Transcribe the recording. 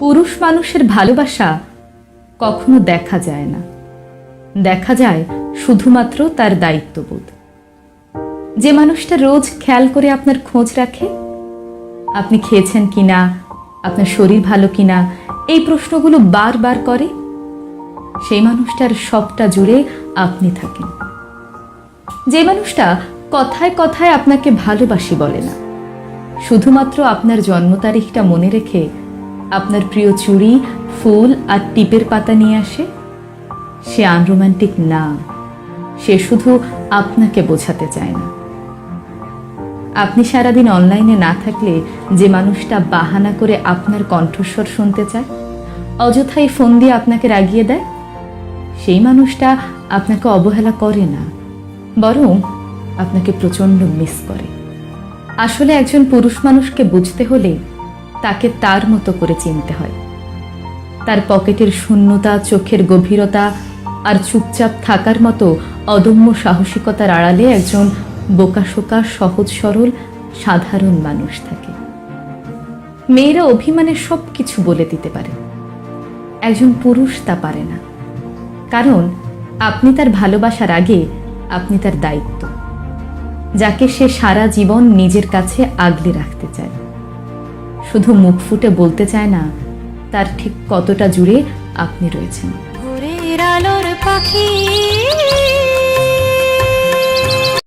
পুরুষ মানুষের ভালোবাসা কখনো দেখা যায় না, দেখা যায় শুধুমাত্র তার দায়িত্ববোধ। যে মানুষটা রোজ খেয়াল করে আপনার খোঁজ রাখে, আপনি খেয়েছেন কিনা, আপনার শরীর ভালো কিনা, এই প্রশ্নগুলো বারবার করে, সেই মানুষটার সবটা জুড়ে আপনি থাকেন। যে মানুষটা কথায় কথায় আপনাকে ভালোবাসি বলে না, শুধুমাত্র আপনার জন্ম তারিখটা মনে রেখে আপনার প্রিয় চুড়ি, ফুল আর টিপের পাতা নিয়ে আসে, সে আনরোম্যান্টিক না, সে শুধু আপনাকে বোঝাতে চায় না। আপনি সারাদিন অনলাইনে না থাকলে যে মানুষটা বাহানা করে আপনার কণ্ঠস্বর শুনতে চায়, অযথাই ফোন দিয়ে আপনাকে রাগিয়ে দেয়, সেই মানুষটা আপনাকে অবহেলা করে না, বরং আপনাকে প্রচণ্ড মিস করে। আসলে একজন পুরুষ মানুষকে বুঝতে হলে তাকে তার মতো করে চিনতে হয়। তার পকেটের শূন্যতা, চোখের গভীরতা আর চুপচাপ থাকার মতো অদম্য সাহসিকতার আড়ালে একজন বোকাশোকা, সহজ সরল, সাধারণ মানুষ থাকে। মেয়েরা অভিমানে সব কিছু বলে দিতে পারে, একজন পুরুষ তা পারে না, কারণ আপনি তার ভালোবাসার আগে আপনি তার দায়িত্ব, যাকে সে সারা জীবন নিজের কাছে আগলে রাখতে চায়। শুধু মুখ ফুটে বলতে চায় না তার ঠিক কতটা জুড়ে আপনি রয়েছেন। ভোরের আলোর পাখি